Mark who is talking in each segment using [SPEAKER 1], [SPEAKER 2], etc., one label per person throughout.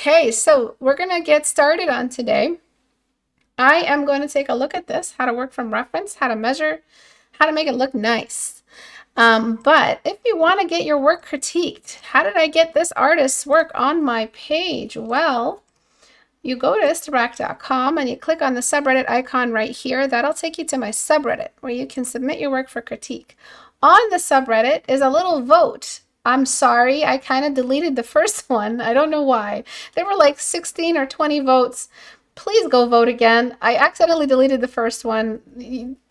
[SPEAKER 1] Okay, so we're going to get started on today. I am going to take a look at this, how to work from reference, how to measure, how to make it look nice. But if you want to get your work critiqued, how did I get this artist's work on my page? Well, you go to istebrak.com and you click on the subreddit icon right here. That'll take you to my subreddit where you can submit your work for critique. On the subreddit is a little vote. I'm sorry, I kind of deleted the first one. I don't know why. There were like 16 or 20 votes. Please go vote again. I accidentally deleted the first one.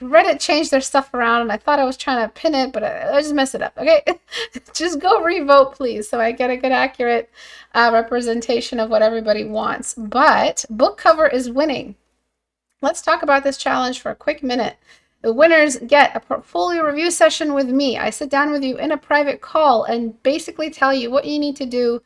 [SPEAKER 1] Reddit changed their stuff around and I thought I was trying to pin it, but I just messed it up. Okay, just go re-vote, please, so I get a good, accurate representation of what everybody wants. But book cover is winning. Let's talk about this challenge for a quick minute. The winners get a portfolio review session with me. I sit down with you in a private call and basically tell you what you need to do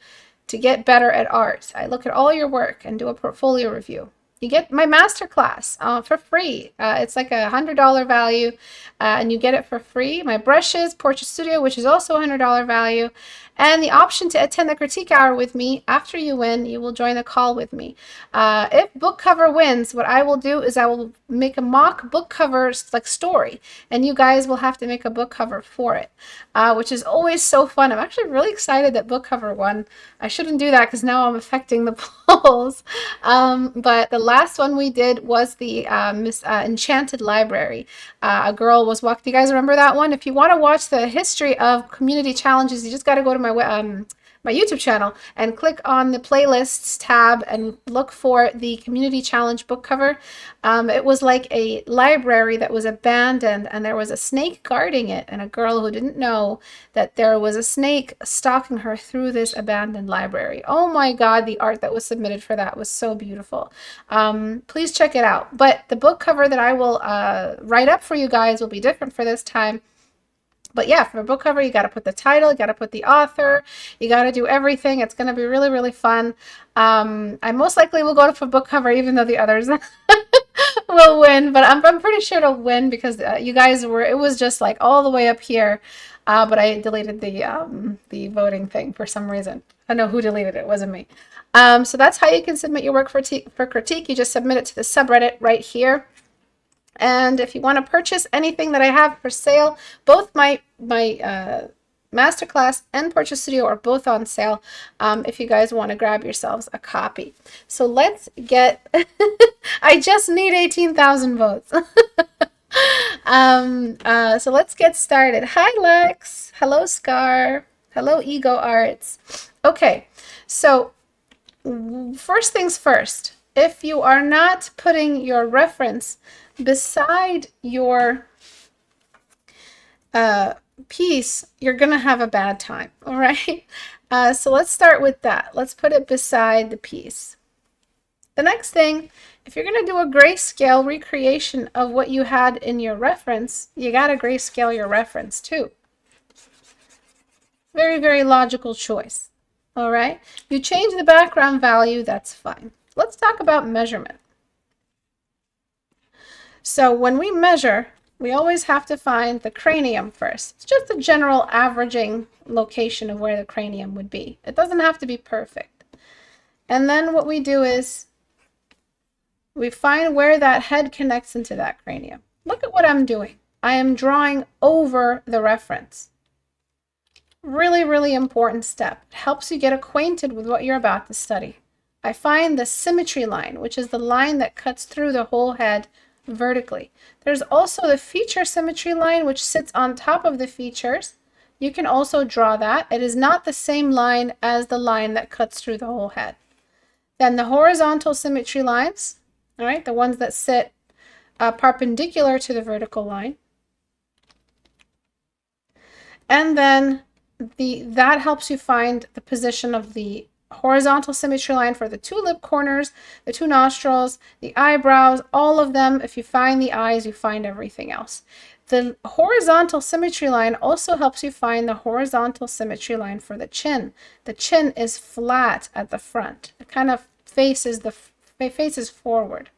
[SPEAKER 1] to get better at art. I look at all your work and do a portfolio review. You get my masterclass for free. It's like $100 value, and you get it for free. My brushes, Portrait Studio, which is also $100 value, and the option to attend the critique hour with me. After you win, you will join the call with me. If book cover wins, what I will do is I will make a mock book cover like story, and you guys will have to make a book cover for it, which is always so fun. I'm actually really excited that book cover won. I shouldn't do that because now I'm affecting the polls. But the last one we did was the Enchanted Library. A girl was walking. Do you guys remember that one? If you want to watch the history of community challenges, you just got to go to my YouTube channel and click on the playlists tab and look for the community challenge book cover. It was like a library that was abandoned and there was a snake guarding it, and a girl who didn't know that there was a snake stalking her through this abandoned library. Oh my God, the art that was submitted for that was so beautiful. Please check it out. But the book cover that I will write up for you guys will be different for this time. But yeah, for a book cover, you got to put the title, you got to put the author, you got to do everything. It's going to be really, really fun. I most likely will go for book cover, even though the others will win. But I'm pretty sure it'll win because you guys were, it was just like all the way up here. But I deleted the voting thing for some reason. I don't know who deleted it. It wasn't me. So that's how you can submit your work for critique. You just submit it to the subreddit right here. And if you want to purchase anything that I have for sale, both my masterclass and Portrait Studio are both on sale if you guys want to grab yourselves a copy. So let's get, I just need 18,000 votes. So let's get started. Hi, Lex. Hello, Scar. Hello, Ego Arts. Okay, so first things first, if you are not putting your reference beside your piece, you're gonna have a bad time. All right, so let's start with that. Let's put it beside the piece. The next thing, if you're gonna do a grayscale recreation of what you had in your reference, you gotta grayscale your reference too. Very, very logical choice. All right, you change the background value, that's fine. Let's talk about measurement. So when we measure, we always have to find the cranium first. It's just a general averaging location of where the cranium would be. It doesn't have to be perfect. And then what we do is we find where that head connects into that cranium. Look at what I'm doing. I am drawing over the reference. Really, really important step. It helps you get acquainted with what you're about to study. I find the symmetry line, which is the line that cuts through the whole head vertically. There's also the feature symmetry line, which sits on top of the features. You can also draw that. It is not the same line as the line that cuts through the whole head. Then the horizontal symmetry lines, all right, the ones that sit perpendicular to the vertical line. And then that helps you find the position of the horizontal symmetry line for the two lip corners, the two nostrils, the eyebrows, all of them. If you find the eyes, you find everything else. The horizontal symmetry line also helps you find the horizontal symmetry line for the chin. The chin is flat at the front. It kind of faces forward.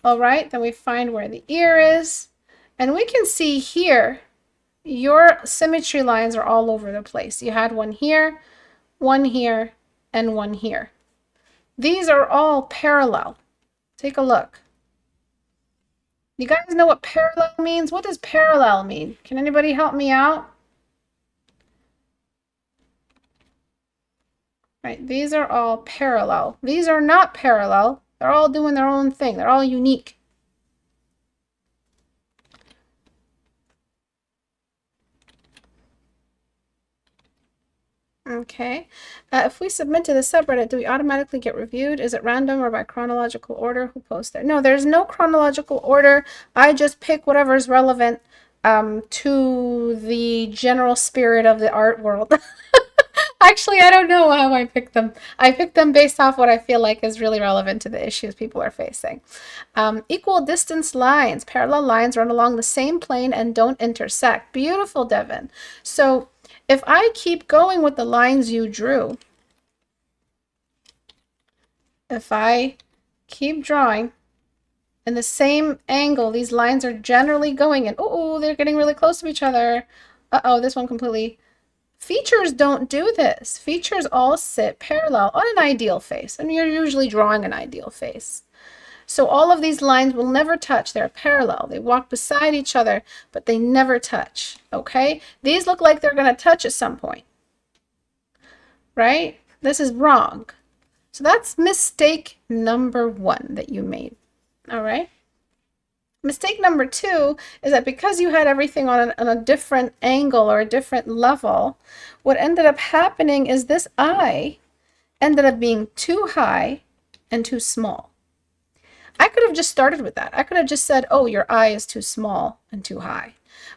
[SPEAKER 1] All right, then we find where the ear is. And we can see here, your symmetry lines are all over the place. You had one here, and one here. These are all parallel. Take a look. You guys know what parallel means? What does parallel mean? Can anybody help me out? Right, these are all parallel. These are not parallel. They're all doing their own thing. They're all unique. Okay. If we submit to the subreddit, do we automatically get reviewed? Is it random or by chronological order? Who posts there? No, there's no chronological order. I just pick whatever is relevant to the general spirit of the art world. Actually, I don't know how I picked them. I picked them based off what I feel like is really relevant to the issues people are facing. Equal distance lines. Parallel lines run along the same plane and don't intersect. Beautiful, Devin. So if I keep going with the lines you drew, if I keep drawing in the same angle, these lines are generally going in. Oh, they're getting really close to each other. Uh-oh, this one completely... Features don't do this. Features all sit parallel on an ideal face, and you're usually drawing an ideal face. So all of these lines will never touch. They're parallel. They walk beside each other, but they never touch, okay? These look like they're going to touch at some point, right? This is wrong. So that's mistake number 1 that you made, all right? Mistake number 2 is that because you had everything on a different angle or a different level, what ended up happening is this eye ended up being too high and too small. I could have just started with that. I could have just said, oh, your eye is too small and too high.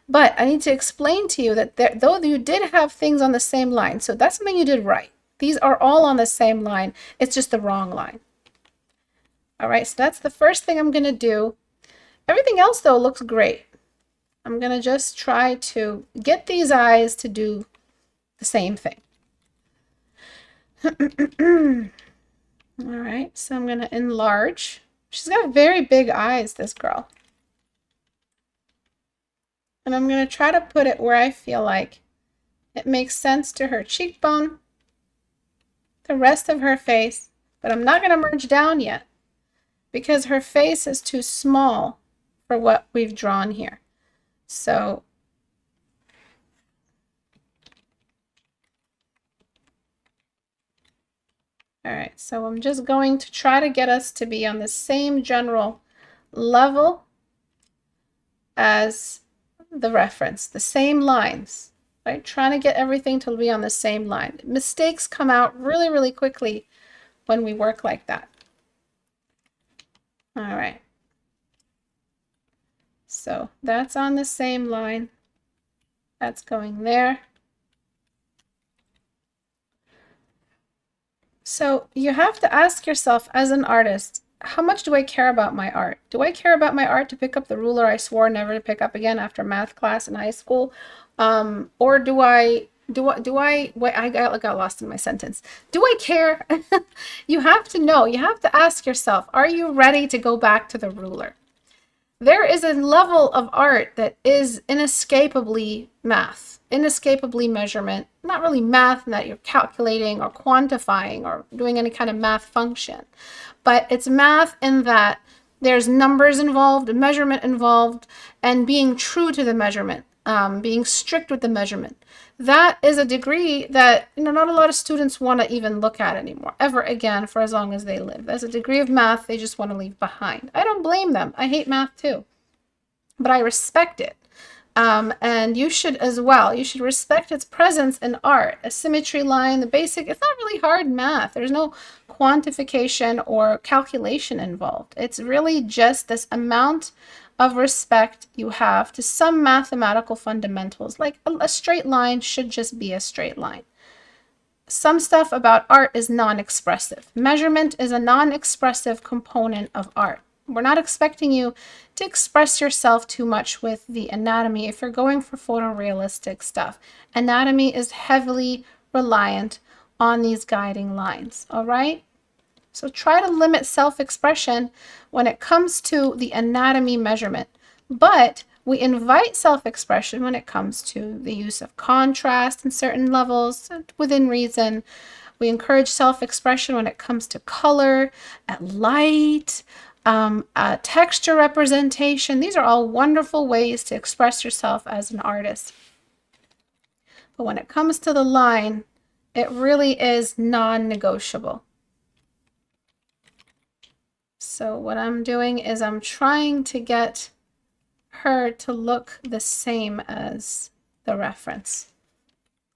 [SPEAKER 1] But I need to explain to you that though you did have things on the same line, so that's something you did right. These are all on the same line. It's just the wrong line. All right, so that's the first thing I'm going to do. Everything else, though, looks great. I'm going to just try to get these eyes to do the same thing. All right, so I'm going to enlarge. She's got very big eyes, this girl. And I'm going to try to put it where I feel like it makes sense to her cheekbone, the rest of her face, but I'm not going to merge down yet because her face is too small for what we've drawn here. So all right, so I'm just going to try to get us to be on the same general level as the reference, the same lines, right? Trying to get everything to be on the same line. Mistakes come out really, really quickly when we work like that. All right. So that's on the same line. That's going there. So you have to ask yourself as an artist, how much do I care about my art? Do I care about my art to pick up the ruler I swore never to pick up again after math class in high school? Or do I, wait, I got lost in my sentence. Do I care? You have to know, you have to ask yourself, are you ready to go back to the ruler? There is a level of art that is inescapably math, inescapably measurement, not really math in that you're calculating or quantifying or doing any kind of math function, but it's math in that there's numbers involved, measurement involved, and being true to the measurement, being strict with the measurement. That is a degree that, you know, not a lot of students want to even look at anymore, ever again, for as long as they live. That's a degree of math they just want to leave behind. I don't blame them. I hate math too, but I respect it. And you should as well. You should respect its presence in art. A symmetry line, the basic, it's not really hard math. There's no quantification or calculation involved. It's really just this amount of respect you have to some mathematical fundamentals, like a straight line should just be a straight line. Some stuff about art is non-expressive. Measurement is a non-expressive component of art. We're not expecting you to express yourself too much with the anatomy if you're going for photorealistic stuff. Anatomy is heavily reliant on these guiding lines, all right? So try to limit self-expression when it comes to the anatomy measurement, but we invite self-expression when it comes to the use of contrast in certain levels, within reason, We encourage self-expression when it comes to color, light, texture representation. These are all wonderful ways to express yourself as an artist. But when it comes to the line, it really is non-negotiable. So what I'm doing is I'm trying to get her to look the same as the reference.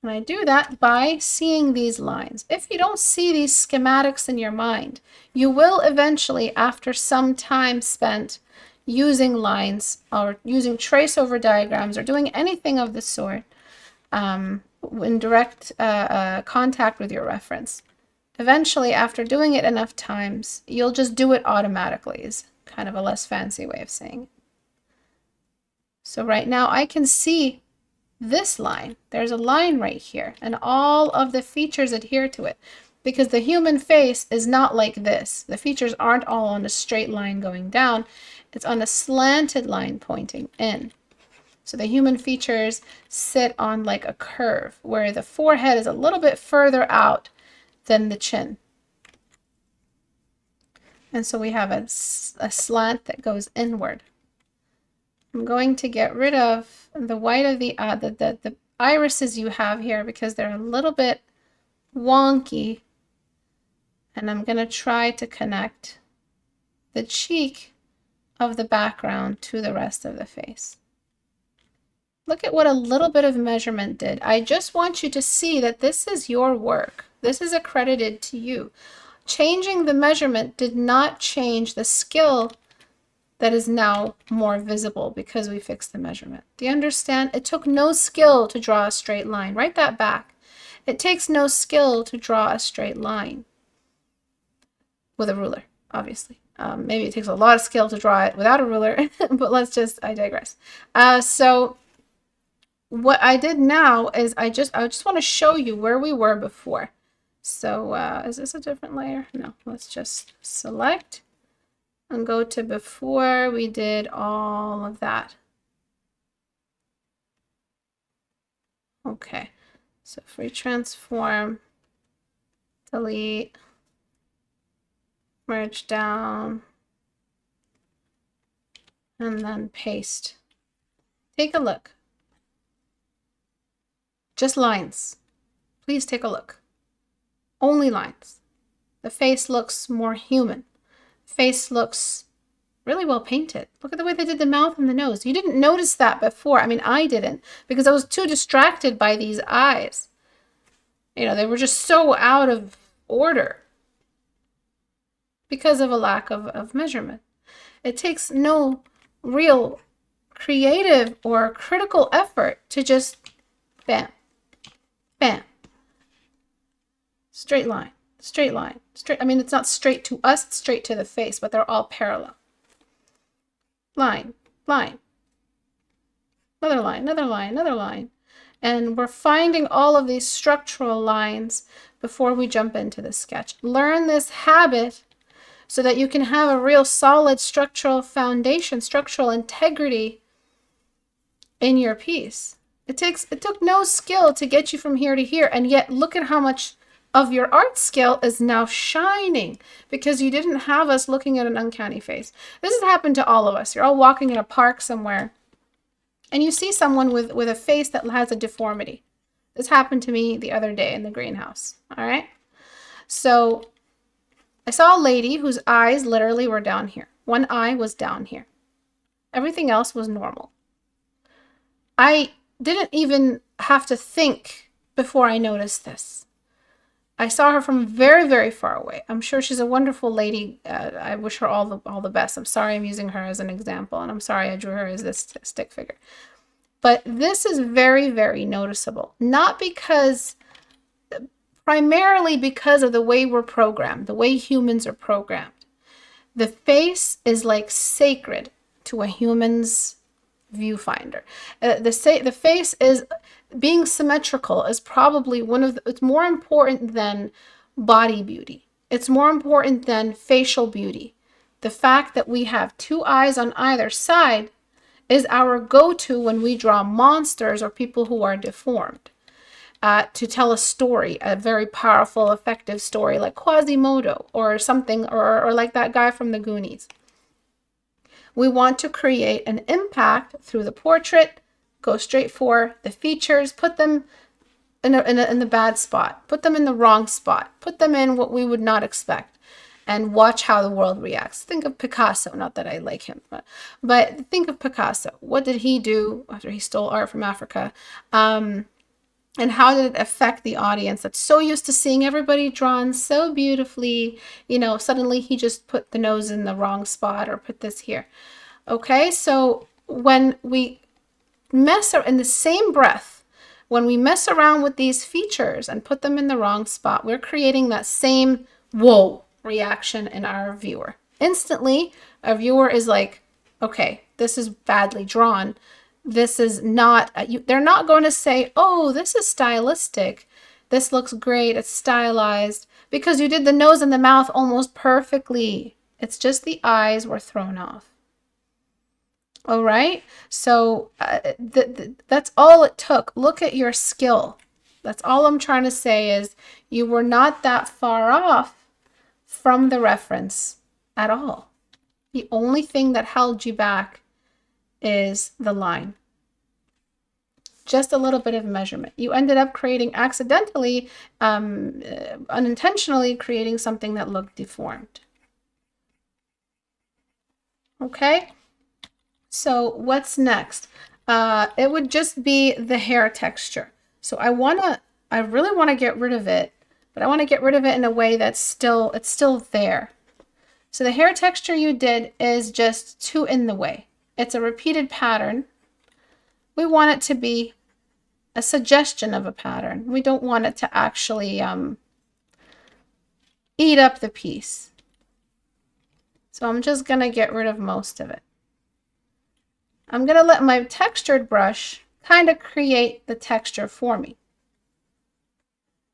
[SPEAKER 1] And I do that by seeing these lines. If you don't see these schematics in your mind, you will eventually, after some time spent using lines or using trace over diagrams or doing anything of the sort in direct contact with your reference, eventually, after doing it enough times, you'll just do it automatically, is kind of a less fancy way of saying it. So right now I can see this line. There's a line right here, and all of the features adhere to it, because the human face is not like this. The features aren't all on a straight line going down. It's on a slanted line pointing in. So the human features sit on like a curve, where the forehead is a little bit further out than the chin. And so we have a slant that goes inward. I'm going to get rid of the white of the irises you have here because they're a little bit wonky. And I'm going to try to connect the cheek of the background to the rest of the face. Look at what a little bit of measurement did. I just want you to see that this is your work. This is accredited to you. Changing the measurement did not change the skill that is now more visible because we fixed the measurement. Do you understand? It took no skill to draw a straight line. Write that back. It takes no skill to draw a straight line with a ruler, obviously. Maybe it takes a lot of skill to draw it without a ruler, but I digress. So what I did now is I just want to show you where we were before. So is this a different layer? No, let's just select and go to before we did all of that. Okay, so free transform, delete, merge down, and then paste. Take a look. Just lines. Please take a look. Only lines. The face looks more human. Face looks really well painted. Look at the way they did the mouth and the nose. You didn't notice that before. I mean, I didn't, because I was too distracted by these eyes. You know, they were just so out of order because of a lack of measurement. It takes no real creative or critical effort to just bam, bam, straight line. Straight line, straight. I mean, it's not straight to us, it's straight to the face, but they're all parallel. Line, line, another line, another line, another line. And we're finding all of these structural lines before we jump into the sketch. Learn this habit so that you can have a real solid structural foundation, structural integrity in your piece. It took no skill to get you from here to here, and yet look at how much of your art skill is now shining because you didn't have us looking at an uncanny face. This has happened to all of us. You're all walking in a park somewhere and you see someone with a face that has a deformity. This happened to me the other day in the greenhouse. All right. So I saw a lady whose eyes literally were down here. One eye was down here. Everything else was normal. I didn't even have to think before I noticed this. I saw her from very, very far away. I'm sure she's a wonderful lady. I wish her all the best. I'm sorry I'm using her as an example, and I'm sorry I drew her as this stick figure. But this is very, very noticeable. Not because, primarily because of the way we're programmed, the way humans are programmed. The face is like sacred to a human's viewfinder. The face is, being symmetrical is probably it's more important than body beauty. It's more important than facial beauty. The fact that we have two eyes on either side is our go-to when we draw monsters or people who are deformed. to tell a story, a very powerful, effective story like Quasimodo or something, or like that guy from the Goonies. We want to create an impact through the portrait, go straight for the features, put them in the bad spot, put them in the wrong spot, put them in what we would not expect, and watch how the world reacts. Think of Picasso, not that I like him, but think of Picasso. What did he do after he stole art from Africa? And how did it affect the audience that's so used to seeing everybody drawn so beautifully? You know, suddenly he just put the nose in the wrong spot or put this here. Okay, so when we mess in the same breath, when we mess around with these features and put them in the wrong spot, we're creating that same whoa reaction in our viewer. Instantly, our viewer is like, okay, this is badly drawn. This is not, they're not going to say, oh, this is stylistic. This looks great. It's stylized because you did the nose and the mouth almost perfectly. It's just the eyes were thrown off. All right. So that's all it took. Look at your skill. That's all I'm trying to say is you were not that far off from the reference at all. The only thing that held you back is the line. Just a little bit of measurement. You ended up creating accidentally, unintentionally creating something that looked deformed. Okay, so what's next? It would just be the hair texture. So I really want to get rid of it, but I want to get rid of it in a way that's it's still there. So the hair texture you did is just too in the way. It's a repeated pattern. We want it to be a suggestion of a pattern. We don't want it to actually eat up the piece. So I'm just going to get rid of most of it. I'm going to let my textured brush kind of create the texture for me.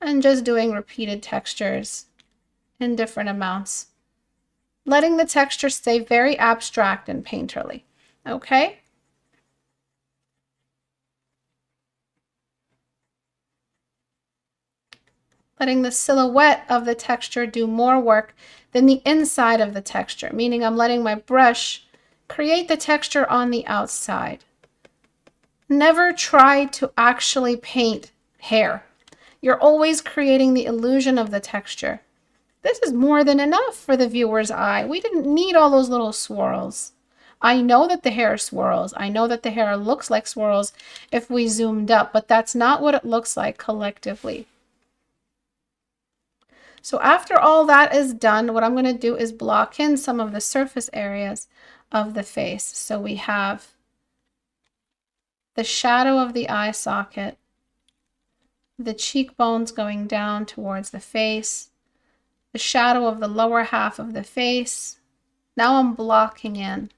[SPEAKER 1] And just doing repeated textures in different amounts. Letting the texture stay very abstract and painterly. Okay? Letting the silhouette of the texture do more work than the inside of the texture, meaning I'm letting my brush create the texture on the outside. Never try to actually paint hair. You're always creating the illusion of the texture. This is more than enough for the viewer's eye. We didn't need all those little swirls. I know that the hair swirls. I know that the hair looks like swirls if we zoomed up, but that's not what it looks like collectively. So after all that is done, what I'm going to do is block in some of the surface areas of the face. So we have the shadow of the eye socket, the cheekbones going down towards the face, the shadow of the lower half of the face. Now I'm blocking in.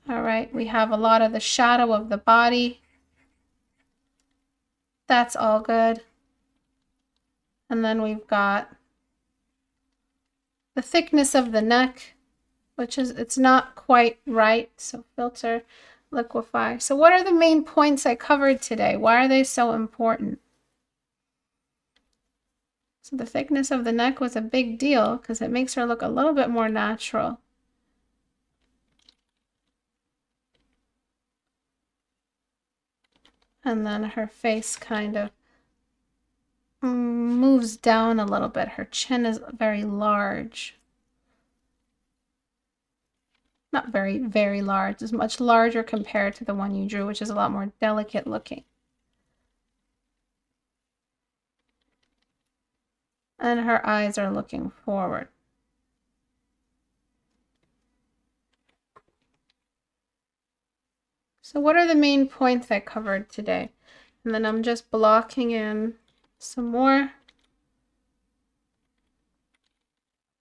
[SPEAKER 1] All right, we have a lot of the shadow of the body. That's all good. And then we've got the thickness of the neck, which is, it's not quite right. So filter, liquefy. So what are the main points I covered today? Why are they so important? So the thickness of the neck was a big deal because it makes her look a little bit more natural. And then her face kind of moves down a little bit. Her chin is very large. Not very, very large. It's much larger compared to the one you drew, which is a lot more delicate looking. And her eyes are looking forward. So what are the main points I covered today? And then I'm just blocking in some more.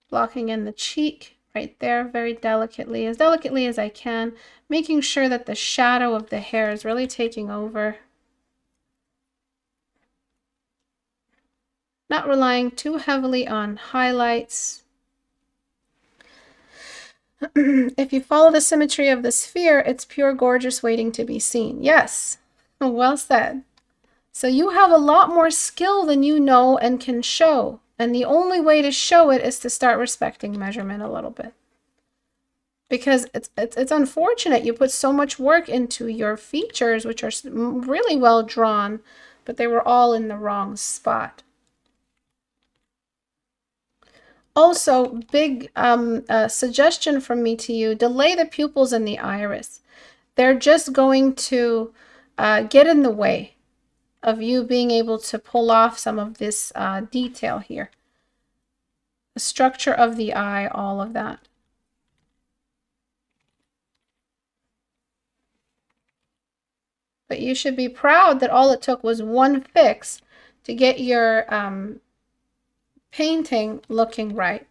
[SPEAKER 1] Blocking in the cheek right there very delicately as I can, making sure that the shadow of the hair is really taking over. Not relying too heavily on highlights. If you follow the symmetry of the sphere, it's pure gorgeous waiting to be seen. Yes, Well said. So you have a lot more skill than you know and can show. And the only way to show it is to start respecting measurement a little bit. Because it's unfortunate you put so much work into your features, which are really well drawn, but they were all in the wrong spot. Also, big suggestion from me to you, delay the pupils and the iris. They're just going to get in the way of you being able to pull off some of this detail here. The structure of the eye, all of that. But you should be proud that all it took was one fix to get your painting looking right.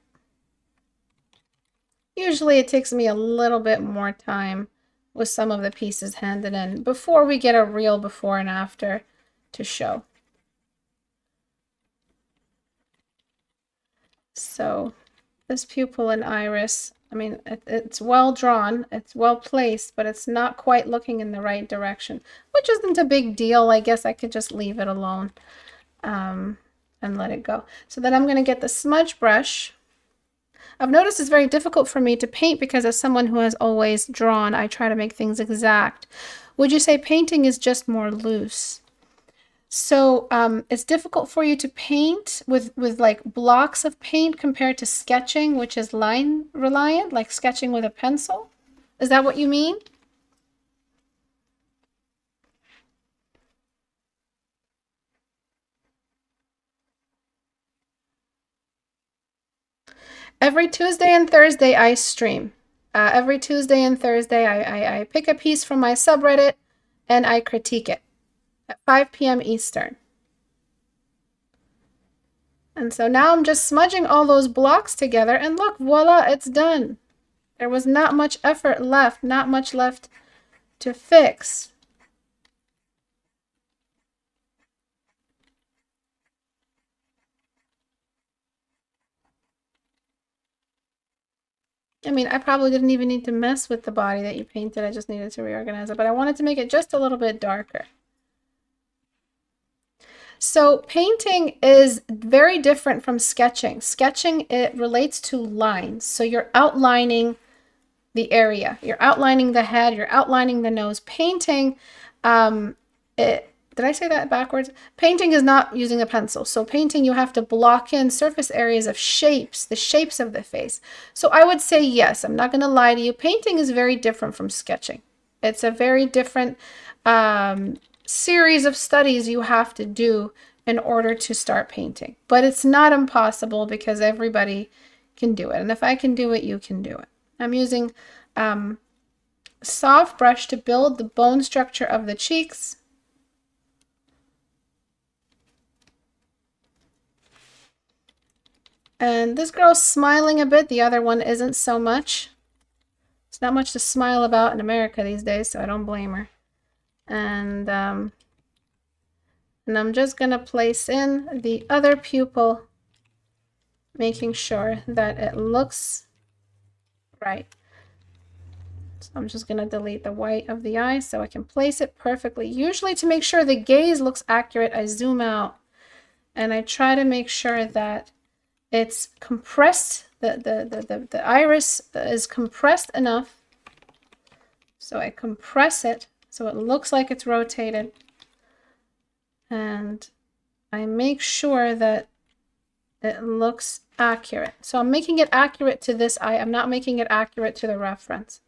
[SPEAKER 1] Usually it takes me a little bit more time with some of the pieces handed in before we get a real before and after to show. So this pupil and iris, I mean, it's well drawn, it's well placed, but it's not quite looking in the right direction, which isn't a big deal. I guess I could just leave it alone and let it go. So then I'm going to get the smudge brush. I've noticed it's very difficult for me to paint because as someone who has always drawn, I try to make things exact. Would you say painting is just more loose? So it's difficult for you to paint with like blocks of paint compared to sketching, which is line reliant, like sketching with a pencil. Is that what you mean? Every Tuesday and Thursday I stream. Every Tuesday and Thursday I pick a piece from my subreddit and I critique it at 5 p.m. Eastern. And so now I'm just smudging all those blocks together and look, voila, it's done. There was not much effort left, not much left to fix. I mean, I probably didn't even need to mess with the body that you painted. I just needed to reorganize it, but I wanted to make it just a little bit darker. So painting is very different from sketching. Sketching, it relates to lines. So you're outlining the area. You're outlining the head. You're outlining the nose. Painting, did I say that backwards? Painting is not using a pencil. So painting, you have to block in surface areas of shapes, the shapes of the face. So I would say yes, I'm not going to lie to you. Painting is very different from sketching. It's a very different series of studies you have to do in order to start painting. But it's not impossible because everybody can do it. And if I can do it, you can do it. I'm using soft brush to build the bone structure of the cheeks. And this girl's smiling a bit. The other one isn't so much. It's not much to smile about in America these days, so I don't blame her. And I'm just going to place in the other pupil, making sure that it looks right. So I'm just going to delete the white of the eye so I can place it perfectly. Usually to make sure the gaze looks accurate, I zoom out and I try to make sure that it's compressed, the iris is compressed enough. So I compress it so it looks like it's rotated. And I make sure that it looks accurate. So I'm making it accurate to this eye. I'm not making it accurate to the reference.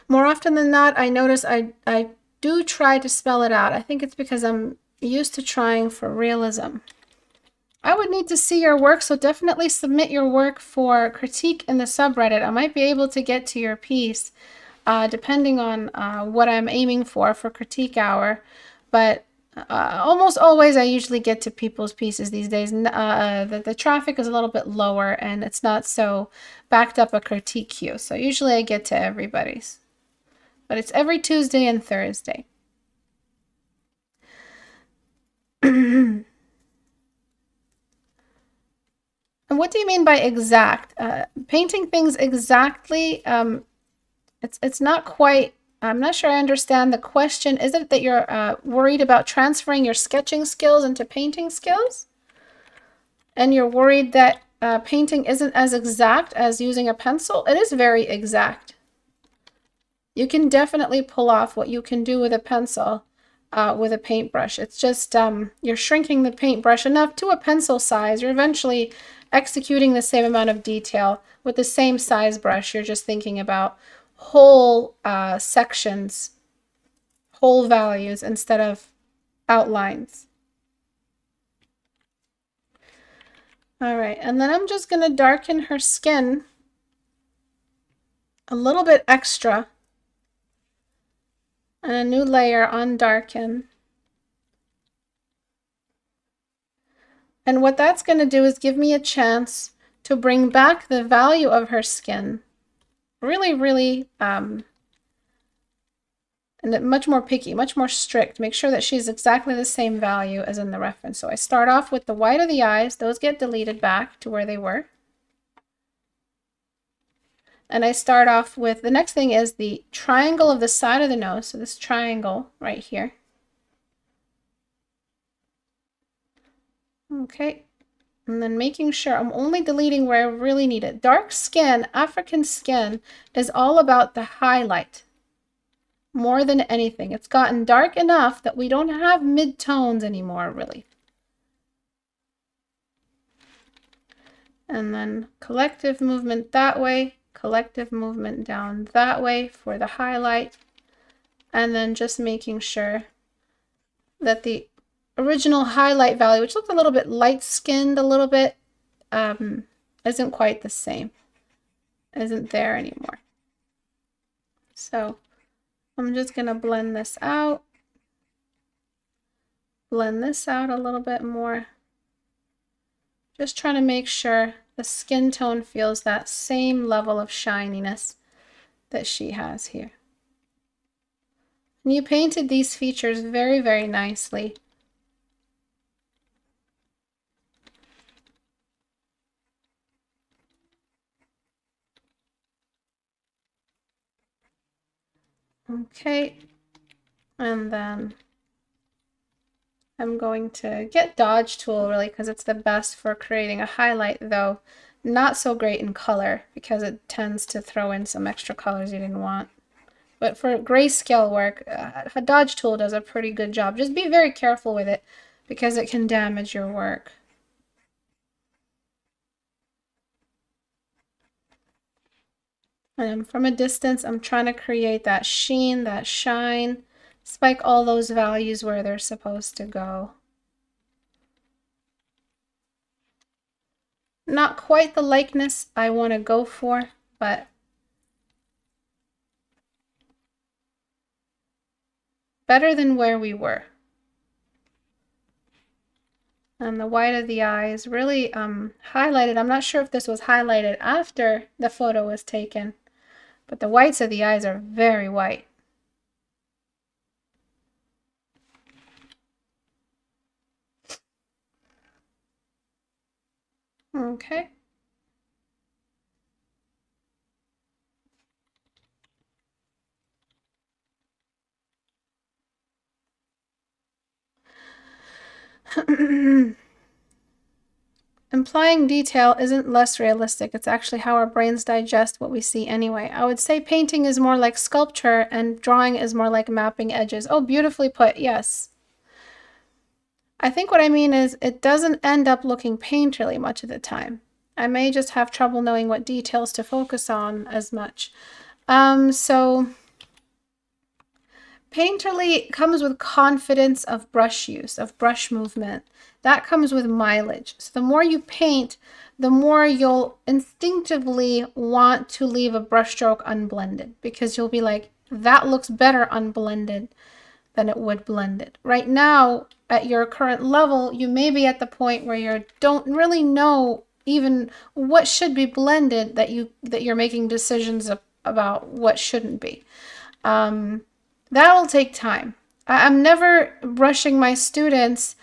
[SPEAKER 1] More often than not, I notice I do try to spell it out. I think it's because I'm used to trying for realism. I would need to see your work, so definitely submit your work for critique in the subreddit. I might be able to get to your piece depending on what I'm aiming for critique hour, but almost always I usually get to people's pieces these days. The traffic is a little bit lower and it's not so backed up a critique queue, so usually I get to everybody's. But it's every Tuesday and Thursday. And what do you mean by exact? Painting things exactly, it's not quite I'm not sure I understand the question. Is it that you're worried about transferring your sketching skills into painting skills? And you're worried that painting isn't as exact as using a pencil? It is very exact. You can definitely pull off what you can do with a pencil with a paintbrush. It's just you're shrinking the paintbrush enough to a pencil size. You're eventually executing the same amount of detail with the same size brush. You're just thinking about whole sections, whole values instead of outlines. All right, and then I'm just going to darken her skin a little bit extra. And a new layer on darken. And what that's going to do is give me a chance to bring back the value of her skin. Really, and much more picky, much more strict. Make sure that she's exactly the same value as in the reference. So I start off with the white of the eyes. Those get deleted back to where they were. And I start off with, the next thing is the triangle of the side of the nose. So this triangle right here. Okay. And then making sure I'm only deleting where I really need it. Dark skin, African skin, is all about the highlight. More than anything. It's gotten dark enough that we don't have mid-tones anymore, really. And then collective movement that way. Collective movement down that way for the highlight, and then just making sure that the original highlight value, which looked a little bit light-skinned a little bit, isn't quite the same, isn't there anymore. So I'm just going to blend this out a little bit more, just trying to make sure the skin tone feels that same level of shininess that she has here. And you painted these features very, very nicely. Okay, and then I'm going to get Dodge Tool really because it's the best for creating a highlight, though not so great in color because it tends to throw in some extra colors you didn't want. But for grayscale work, a Dodge Tool does a pretty good job. Just be very careful with it because it can damage your work. And from a distance, I'm trying to create that sheen, that shine. Spike all those values where they're supposed to go. Not quite the likeness I want to go for, but better than where we were. And the white of the eye is really highlighted. I'm not sure if this was highlighted after the photo was taken, but the whites of the eyes are very white. Okay. Implying detail isn't less realistic. It's actually how our brains digest what we see anyway. I would say painting is more like sculpture and drawing is more like mapping edges. Oh, beautifully put. Yes. I think what I mean is it doesn't end up looking painterly much of the time. I may just have trouble knowing what details to focus on as much. So painterly comes with confidence of brush use, of brush movement. That comes with mileage. So the more you paint, the more you'll instinctively want to leave a brushstroke unblended because you'll be like, that looks better unblended than it would blended. Right now, at your current level, you may be at the point where you don't really know even what should be blended, that you're making decisions about what shouldn't be. That'll take time. I'm never rushing my students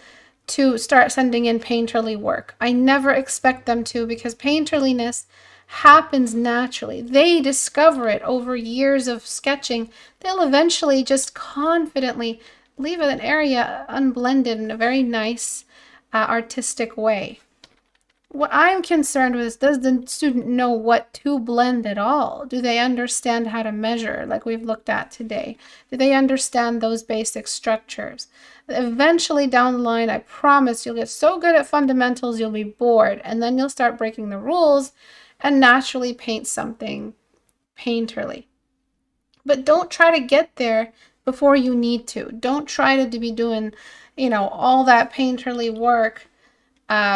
[SPEAKER 1] to start sending in painterly work. I never expect them to because painterliness happens naturally. They discover it over years of sketching. They'll eventually just confidently leave an area unblended in a very nice artistic way. What I'm concerned with is, does the student know what to blend at all? Do they understand how to measure, like we've looked at today? Do they understand those basic structures? Eventually down the line, I promise you'll get so good at fundamentals, you'll be bored, and then you'll start breaking the rules and naturally paint something painterly. But don't try to get there before you need to. Don't try to be doing, all that painterly work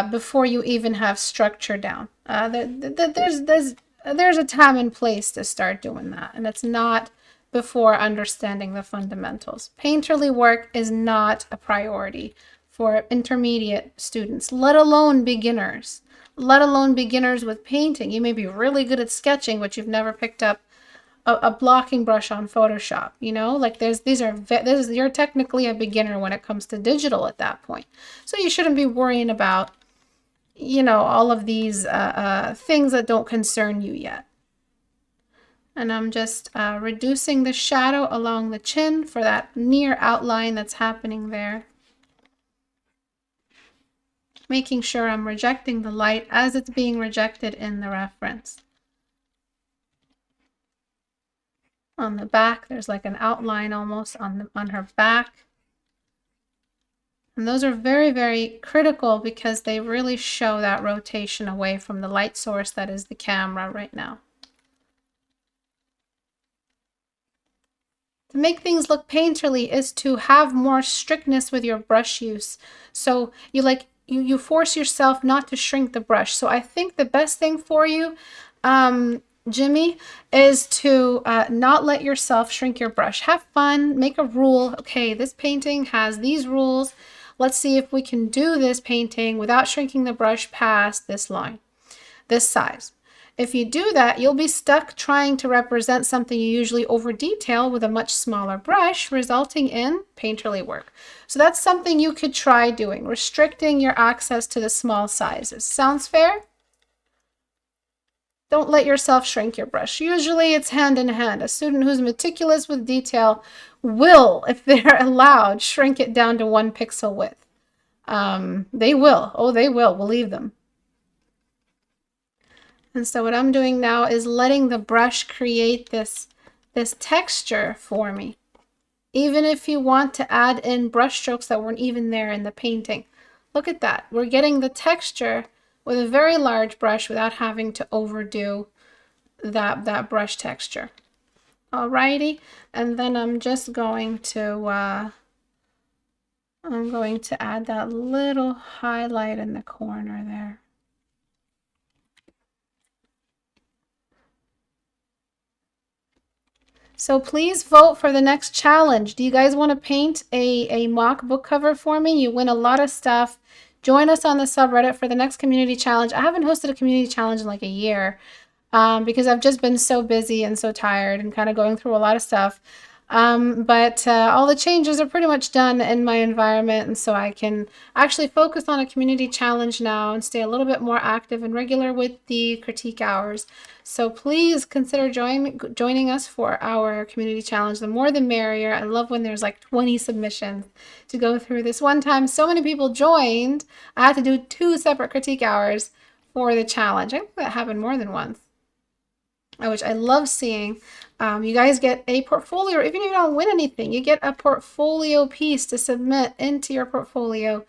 [SPEAKER 1] before you even have structure down. There's a time and place to start doing that, and it's not before understanding the fundamentals. Painterly work is not a priority for intermediate students, let alone beginners. Let alone beginners with painting. You may be really good at sketching, but you've never picked up a blocking brush on Photoshop. Like you're technically a beginner when it comes to digital at that point. So you shouldn't be worrying about, all of these things that don't concern you yet. And I'm just reducing the shadow along the chin for that near outline that's happening there. Making sure I'm rejecting the light as it's being rejected in the reference. On the back, there's like an outline almost on her back. And those are very, very critical because they really show that rotation away from the light source that is the camera right now. To make things look painterly is to have more strictness with your brush use. So you force yourself not to shrink the brush. So I think the best thing for you, Jimmy, is to not let yourself shrink your brush. Have fun, make a rule. Okay, this painting has these rules. Let's see if we can do this painting without shrinking the brush past this line, this size. If you do that, you'll be stuck trying to represent something you usually over detail with a much smaller brush, resulting in painterly work. So that's something you could try doing, restricting your access to the small sizes. Sounds fair? Don't let yourself shrink your brush. Usually it's hand in hand. A student who's meticulous with detail will, if they're allowed, shrink it down to 1 pixel width. They will. Oh, they will. Believe them. And so what I'm doing now is letting the brush create this texture for me. Even if you want to add in brush strokes that weren't even there in the painting. Look at that. We're getting the texture with a very large brush without having to overdo that brush texture. Alrighty, and then I'm just going to add that little highlight in the corner there. So please vote for the next challenge. Do you guys want to paint a mock book cover for me? You win a lot of stuff. Join us on the subreddit for the next community challenge. I haven't hosted a community challenge in like a year because I've just been so busy and so tired and kind of going through a lot of stuff. But all the changes are pretty much done in my environment, and so I can actually focus on a community challenge now and stay a little bit more active and regular with the critique hours. So please consider joining us for our community challenge. The more the merrier. I love when there's like 20 submissions to go through. This one time so many people joined, I had to do 2 separate critique hours for the challenge. I think that happened more than once, which I love seeing. You guys get a portfolio, or even if you don't win anything, you get a portfolio piece to submit into your portfolio.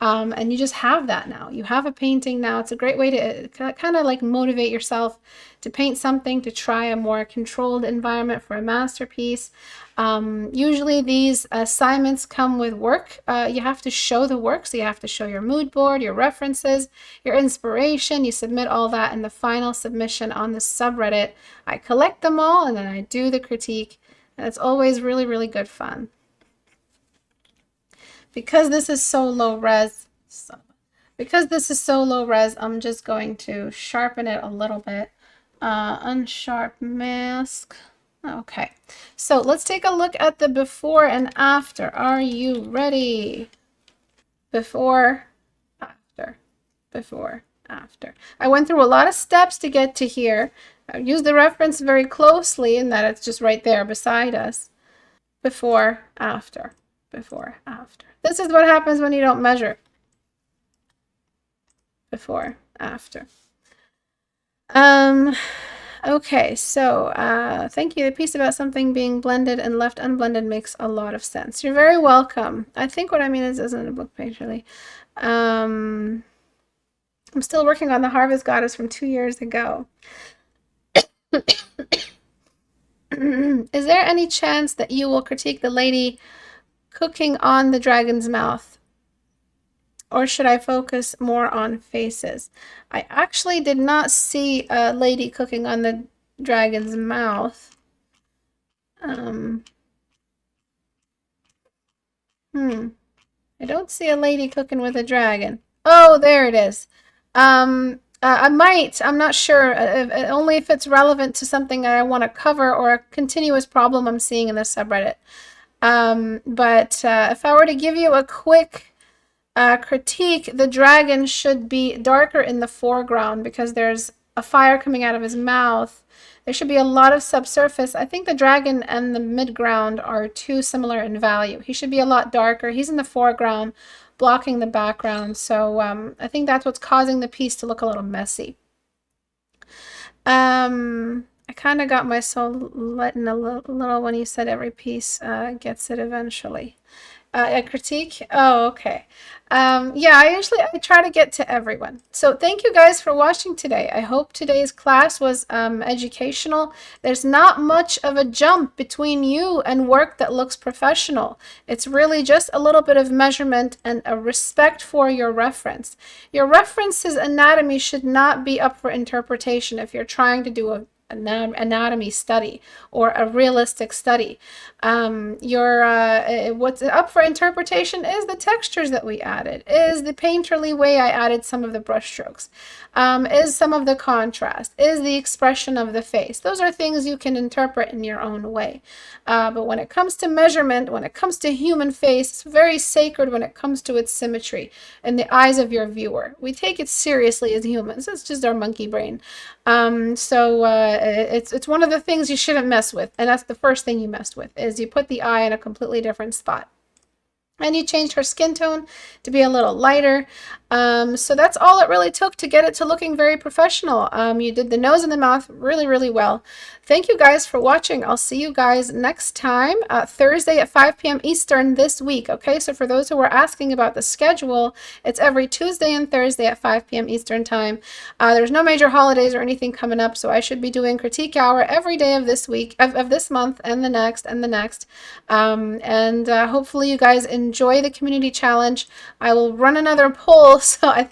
[SPEAKER 1] And you just have that now. You have a painting now. It's a great way to kind of like motivate yourself to paint something, to try a more controlled environment for a masterpiece. Usually these assignments come with work. You have to show the work, so you have to show your mood board, your references, your inspiration. You submit all that in the final submission on the subreddit. I collect them all and then I do the critique, and it's always really, really good fun. Because this is so low res, I'm just going to sharpen it a little bit. Unsharp mask. Okay, so let's take a look at the before and after. Are you ready? Before, after, before, after. I went through a lot of steps to get to here. I used the reference very closely in that it's just right there beside us. Before, after, before, after. This is what happens when you don't measure. Before, after. Okay, so thank you. The piece about something being blended and left unblended makes a lot of sense. You're very welcome. I think what I mean is isn't a book page really. I'm still working on the Harvest Goddess from 2 years ago. Is there any chance that you will critique the lady cooking on the dragon's mouth? Or should I focus more on faces? I actually did not see a lady cooking on the dragon's mouth. I don't see a lady cooking with a dragon. Oh, there it is. I'm not sure, only if it's relevant to something that I want to cover or a continuous problem I'm seeing in the subreddit. But if I were to give you a quick critique, the dragon should be darker in the foreground because there's a fire coming out of his mouth. There should be a lot of subsurface. I think the dragon and the midground are too similar in value. He should be a lot darker. He's in the foreground, blocking the background. So I think that's what's causing the piece to look a little messy. I kind of got my soul letting a little when you said every piece gets it eventually. A critique? Oh, okay. Yeah, I try to get to everyone. So thank you guys for watching today. I hope today's class was educational. There's not much of a jump between you and work that looks professional. It's really just a little bit of measurement and a respect for your reference. Your reference's anatomy should not be up for interpretation if you're trying to do an anatomy study or a realistic study. What's up for interpretation is the textures that we added, is the painterly way I added some of the brush strokes, is some of the contrast, is the expression of the face. Those are things you can interpret in your own way. But when it comes to measurement, when it comes to human face, it's very sacred when it comes to its symmetry in the eyes of your viewer. We take it seriously as humans. It's just our monkey brain. It's one of the things you shouldn't mess with, and that's the first thing you messed with, is you put the eye in a completely different spot. And you changed her skin tone to be a little lighter. So that's all it really took to get it to looking very professional. You did the nose and the mouth really, really well. Thank you guys for watching. I'll see you guys next time, Thursday at 5 p.m. Eastern this week. Okay, so for those who were asking about the schedule, it's every Tuesday and Thursday at 5 p.m. Eastern time. There's no major holidays or anything coming up, so I should be doing Critique Hour every day of this week, of this month, and the next, and the next. Hopefully you guys enjoy the community challenge. I will run another poll. So I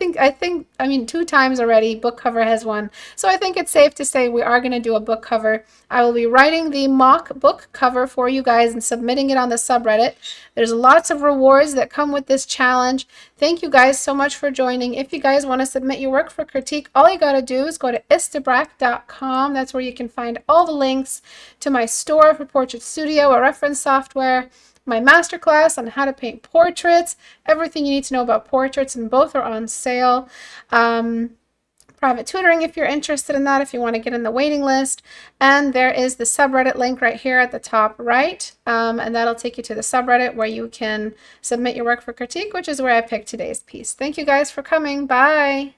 [SPEAKER 1] mean 2 times already book cover has won, so I think it's safe to say we are going to do a book cover. I will be writing the mock book cover for you guys and submitting it on the subreddit. There's lots of rewards that come with this challenge. Thank you guys so much for joining. If you guys want to submit your work for critique, all you got to do is go to istebrak.com. That's where you can find all the links to my store for Portrait Studio, a reference software, my masterclass on how to paint portraits, everything you need to know about portraits, and both are on sale. Private tutoring if you're interested in that, if you want to get in the waiting list. And there is the subreddit link right here at the top right, and that'll take you to the subreddit where you can submit your work for critique, which is where I picked today's piece. Thank you guys for coming. Bye.